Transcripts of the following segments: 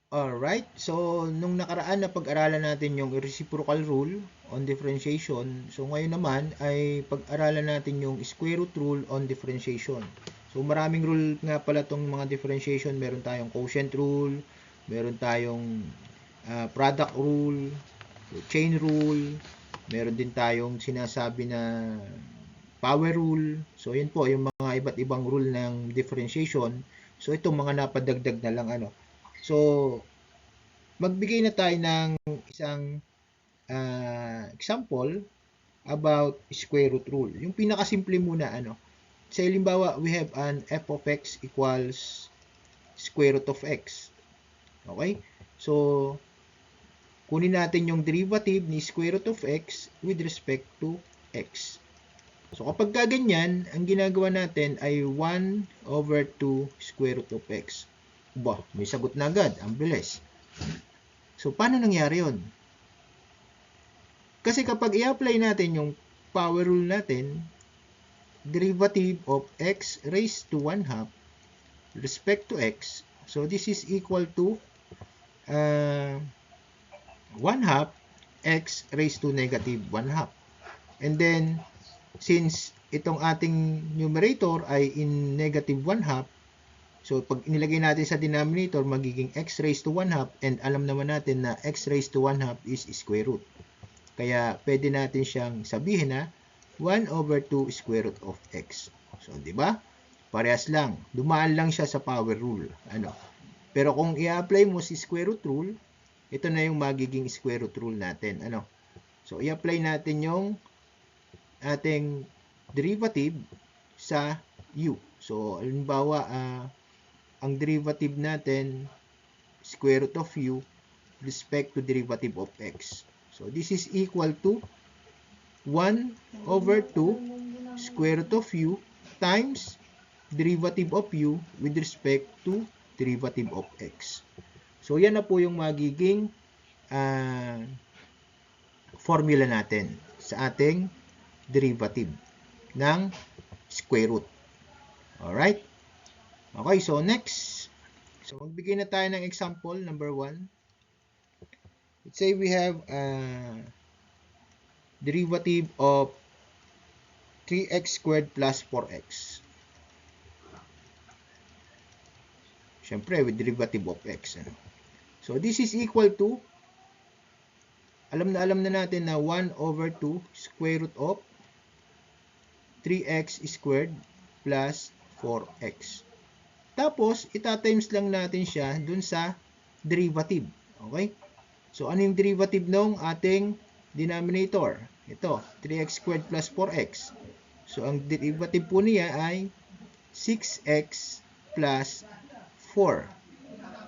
Alright, so nung nakaraan na pag-aralan natin yung reciprocal rule on differentiation, so ngayon naman ay pag-aralan natin yung square root rule on differentiation. So maraming rule nga pala tong mga differentiation. Meron tayong quotient rule, meron tayong product rule, chain rule, meron din tayong sinasabi na power rule. So yun po yung mga iba't ibang rule ng differentiation. So itong mga napadagdag na lang ano. So magbigay na tayo ng isang example about square root rule. Yung pinakasimple muna, ano. Sa halimbawa, we have an f of x equals square root of x. Okay? So, kunin natin yung derivative ni square root of x with respect to x. So, kapag ganyan, ang ginagawa natin ay 1 over 2 square root of x. Ba, may sagot na agad. Ang bilis. So, paano nangyari yun? Kasi kapag i-apply natin yung power rule natin, derivative of x raised to 1 half respect to x, so this is equal to 1 half x raised to negative 1 half. And then, since itong ating numerator ay in negative 1 half, so pag inilagay natin sa denominator, magiging x raised to 1 half, and alam naman natin na x raised to 1 half is square root. Kaya pwede natin siyang sabihin na 1 over 2 square root of x. So, di ba? Parehas lang. Dumaan lang siya sa power rule. Ano? Pero kung i-apply mo si square root rule, ito na yung magiging square root rule natin. Ano? So, i-apply natin yung ating derivative sa u. So, halimbawa, ang derivative natin, square root of u, respect to derivative of x. So, this is equal to 1 over 2 square root of u times derivative of u with respect to derivative of x. So, yan na po yung magiging formula natin sa ating derivative ng square root. Alright? Okay, so next. So, magbigay na tayo ng example, number 1. Let's say we have derivative of 3x squared plus 4x. Siyempre, with derivative of x. Ano? So, this is equal to, alam na natin na 1 over 2 square root of 3x squared plus 4x. Tapos, itatimes lang natin siya dun sa derivative. Okay? So, ano yung derivative ng ating denominator? Ito, 3x squared plus 4x. So, ang derivative po niya ay 6x plus 4.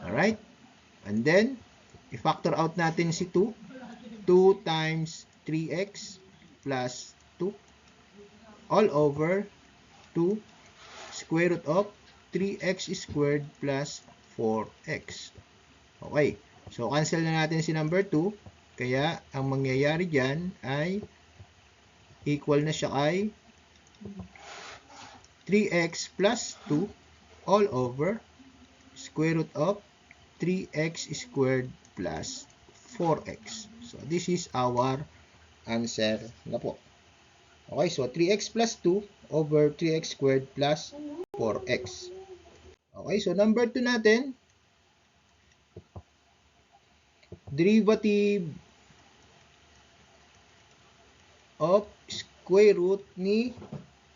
Alright? And then, i-factor out natin si 2. 2 times 3x plus 2 all over 2 square root of 3x squared plus 4x. Okay. So, cancel na natin si number 2. Kaya, ang mangyayari dyan ay equal na siya kay 3x plus 2 all over square root of 3x squared plus 4x. So, this is our answer na po. Okay, so 3x plus 2 over 3x squared plus 4x. Okay, so number 2 natin, derivative of square root ni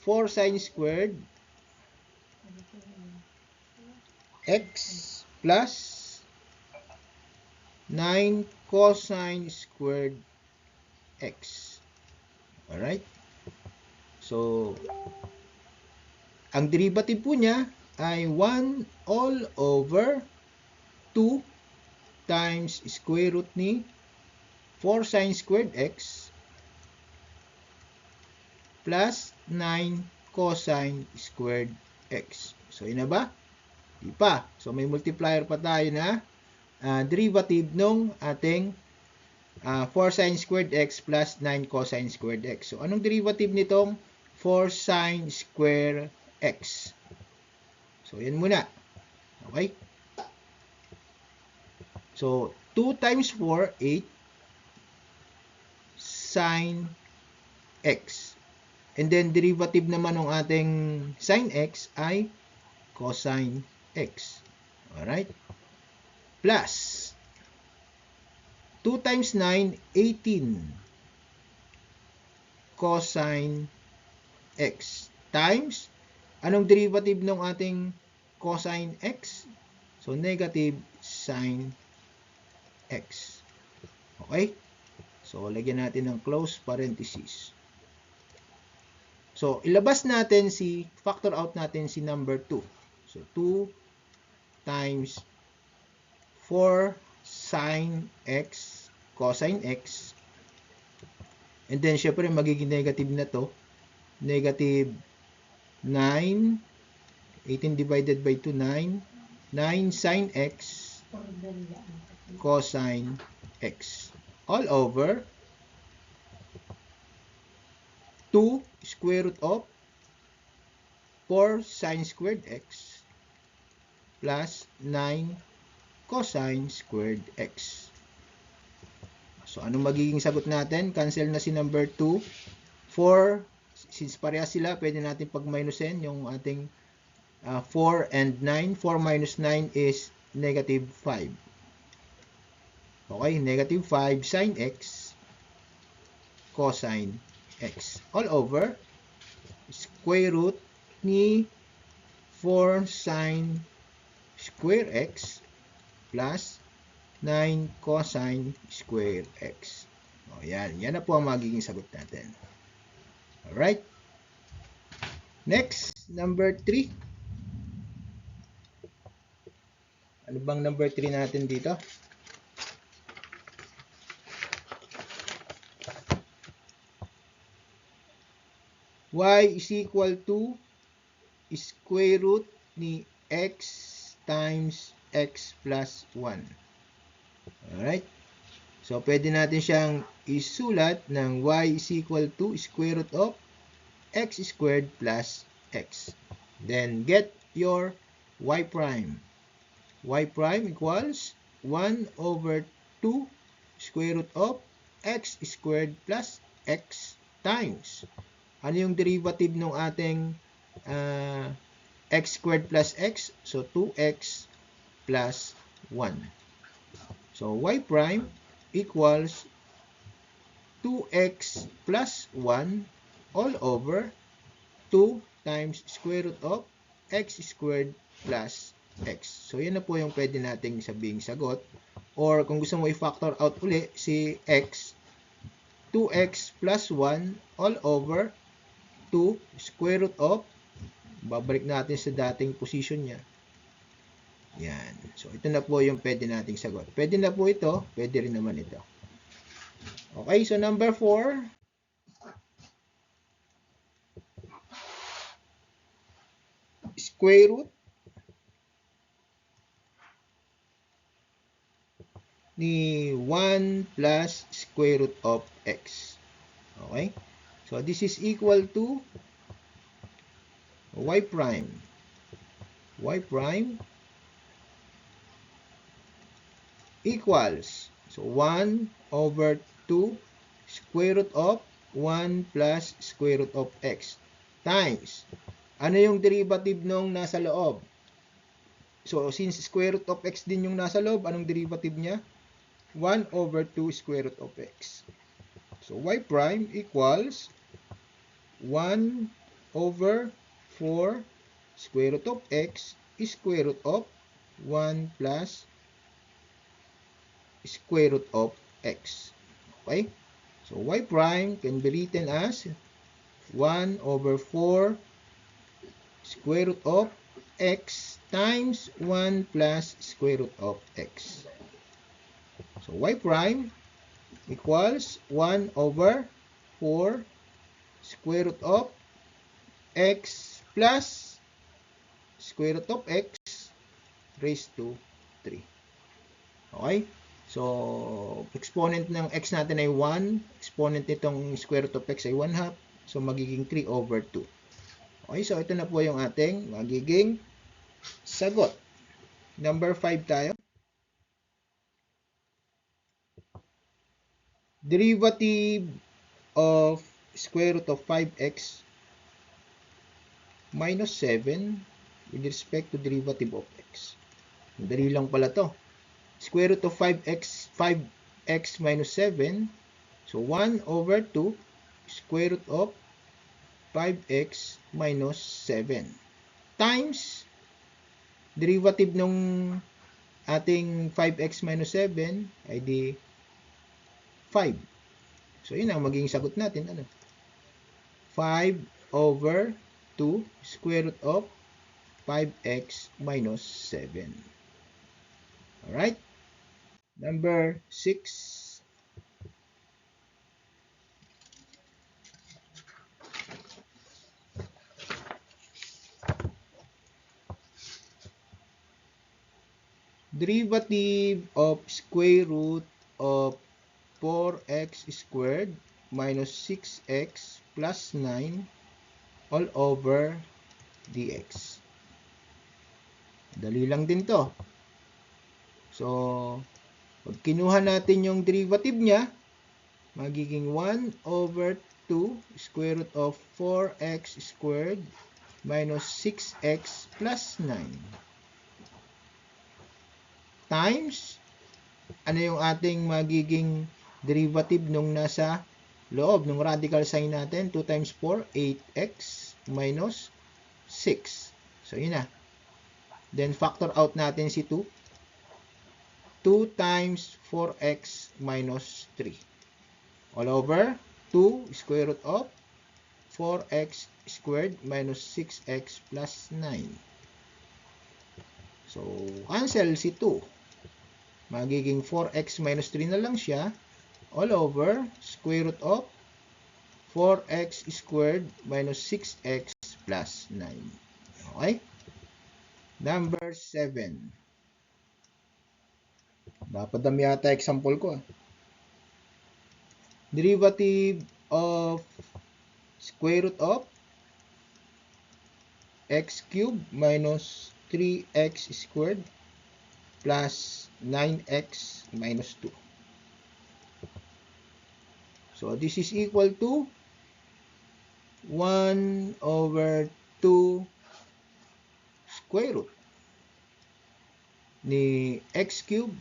4 sine squared x plus 9 cosine squared x. Alright? So, ang derivative po niya ay 1 all over 2 times square root ni 4 sine squared x plus 9 cosine squared x. So, yun na ba? Di pa. So, may multiplier pa tayo na derivative nung ating 4 sine squared x plus 9 cosine squared x. So, anong derivative nitong 4 sine square x? So, yan muna. Okay? So, 2 times 4, 8 sine x. And then, derivative naman ng ating sine x ay cosine x. Alright? Plus, 2 times 9, 18 cosine x times, anong derivative ng ating cosine x? So, negative sine x. Okay? So, lagyan natin ng close parenthesis. So, ilabas natin factor out natin si number 2. So, 2 times 4 sine x cosine x. And then, syempre, magiging negative na to. Negative 9. 18 divided by 2, 9. 9 sine x cosine x. All over 2 square root of 4 sine squared x plus 9 cosine squared x. So, anong magiging sagot natin? Cancel na si number 2. 4, since parehas sila, pwede natin pag-minusin yung ating 4 and 9. 4 minus 9 is negative 5. Okay, negative 5 sine x cosine x. All over square root ni 4 sine square x plus 9 cosine square x. O, yan. Yan na po ang magiging sagot natin. Alright. Next, number 3. Ano bang number 3 natin dito? Y is equal to square root ni x times x plus 1. Alright? So, pwede natin siyang isulat ng y is equal to square root of x squared plus x. Then, get your y prime. Y prime equals 1 over 2 square root of x squared plus x times. Ano yung derivative ng ating x squared plus x? So, 2x plus 1. So, y prime equals 2x plus 1 all over 2 times square root of x squared plus x. So, yan na po yung pwede nating sabing sagot. Or, kung gusto mo i-factor out uli si x, 2x plus 1 all over 2 square root of, babalik natin sa dating position niya. Yan. So, ito na po yung pwede nating sagot. Pwede na po ito, pwede rin naman ito. Okay, so number 4. Square root ni 1 plus square root of x. Okay? So, this is equal to y prime. Y prime equals, so 1 over 2 square root of 1 plus square root of x times, ano yung derivative nung nasa loob? So, since square root of x din yung nasa loob, anong derivative niya? 1 over 2 square root of x. So, y prime equals 1 over 4 square root of x square root of 1 plus square root of x. Okay? So, y prime can be written as 1 over 4 square root of x times 1 plus square root of x. So, y prime equals 1 over 4 square root of x plus square root of x raised to 3. Okay? So, exponent ng x natin ay 1. Exponent nitong square root of x ay 1/2. So, magiging 3 over 2. Okay, so ito na po yung ating magiging sagot. Number 5 tayo. derivative of square root of 5x minus 7 with respect to derivative of x. Madali lang pala to. Square root of 5x minus 7. So 1 over 2 square root of 5x minus 7 times derivative nung ating 5x minus 7 ay di 5. So yun ang magiging sagot natin. 5 over 2 square root of 5x minus 7. Alright? Number 6. Derivative of square root of 4x squared minus 6x plus 9 all over dx. Dali lang din to. So, pag kinuha natin yung derivative niya, magiging 1 over 2 square root of 4x squared minus 6x plus 9 times, ano yung ating magiging derivative nung nasa loob ng radical sign natin? 2 times 4, 8x minus 6. So, yun na. Then, factor out natin si 2. 2 times 4x minus 3. All over 2 square root of 4x squared minus 6x plus 9. So, cancel si 2. Magiging 4x minus 3 na lang siya. All over square root of 4x squared minus 6x plus 9. Okay? Number 7. Dapat dami yata example ko. Derivative of square root of x cubed minus 3x squared plus 9x minus 2. So, this is equal to 1 over 2 square root ni x cubed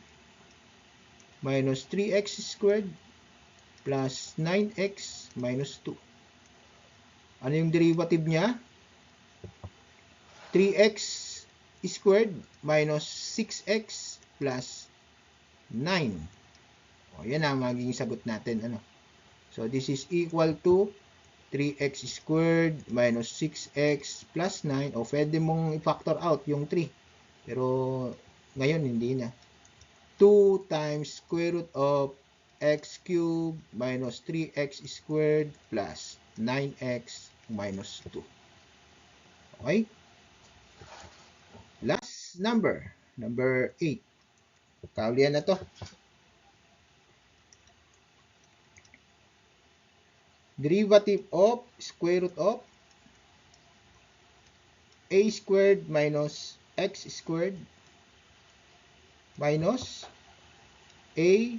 minus 3x squared plus 9x minus 2. Ano yung derivative niya? 3x squared minus 6x plus 9. O, yan ang magiging sagot natin. So, this is equal to 3x squared minus 6x plus 9. O, pwede mong i-factor out yung 3. Pero, ngayon, hindi na. 2 times square root of x cubed minus 3x squared plus 9x minus 2. Okay? Last number. Number 8. Kaulian na to. Derivative of square root of a squared minus x squared minus a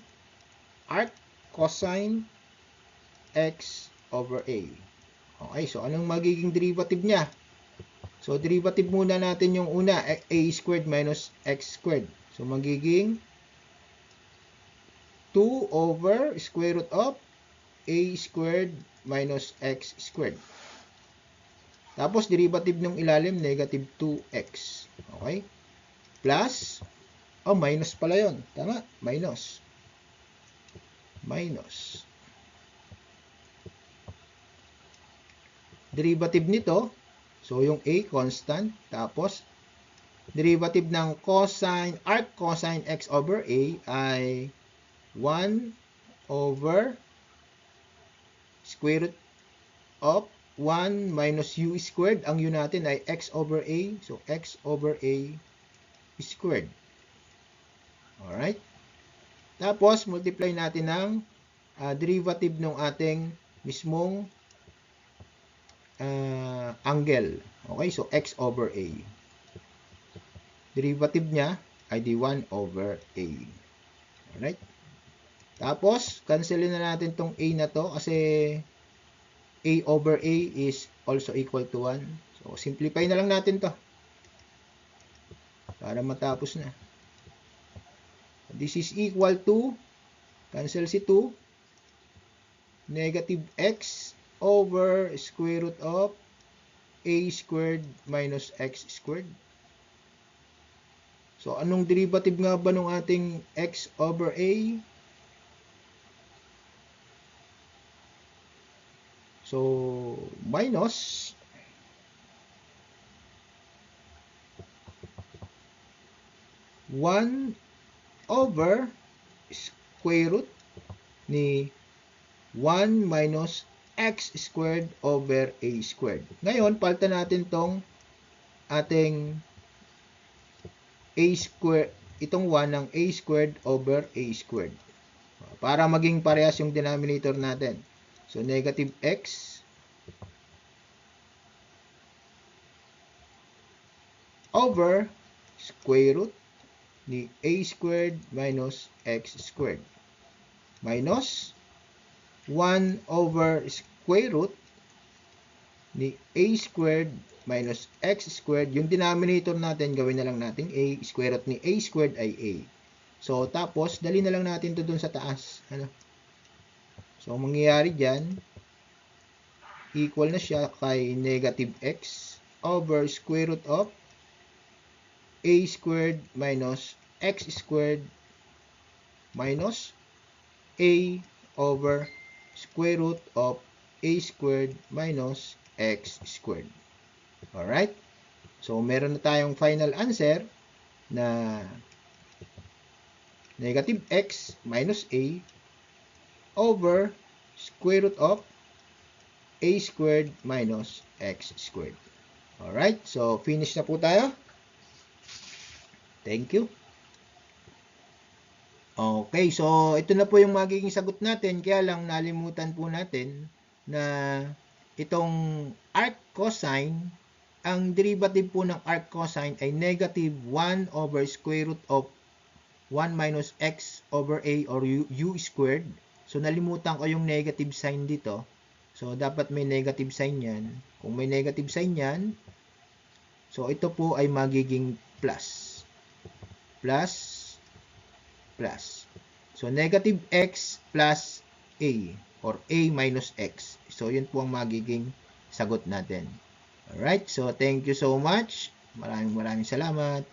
arc cosine x over a. Okay, so anong magiging derivative niya? So, derivative muna natin yung una, a squared minus x squared. So, magiging 2 over square root of a squared minus x squared. Tapos, derivative ng ilalim, negative 2x. Okay? Plus, minus pala yun. Tama? Minus. Minus. Derivative nito, so yung a, constant. Tapos, derivative ng cosine, arc cosine x over a ay 1 over square root of 1 minus u squared. Ang u natin ay x over a. So, x over a squared. Alright? Tapos, multiply natin ng derivative ng ating mismong angle. Okay? So, x over a. Derivative niya ay di 1 over a. Alright? Tapos, cancelin na natin tong a na to kasi a over a is also equal to 1. So, simplify na lang natin to para matapos na. This is equal to, cancel si 2, negative x over square root of a squared minus x squared. So, anong derivative nga ba ng ating x over a? So, minus one over square root ni 1 minus x squared over a squared. Ngayon, palitan natin tong ating a squared, itong 1 ng a squared over a squared. Para maging parehas yung denominator natin. So, negative x over square root ni a squared minus x squared. Minus 1 over square root ni a squared minus x squared. Yung denominator natin, gawin na lang natin a. Square root ni a squared ay a. So, tapos, dali na lang natin ito dun sa taas. Ano? So, ang mangyayari dyan, equal na siya kay negative x over square root of a squared minus x squared minus a over square root of a squared minus x squared. Alright? So, meron na tayong final answer na negative x minus a over square root of a squared minus x squared. Alright? So, finish na po tayo. Thank you. Okay, so ito na po yung magiging sagot natin. Kaya lang nalimutan po natin na itong arc cosine, ang derivative po ng arc cosine ay negative 1 over square root of 1 minus x over a or u squared. So nalimutan ko yung negative sign dito. So dapat may negative sign yan. Kung may negative sign yan, so ito po ay magiging plus. Plus. So, negative x plus a or a minus x. So, yun po ang magiging sagot natin. Alright, so thank you so much. Maraming salamat.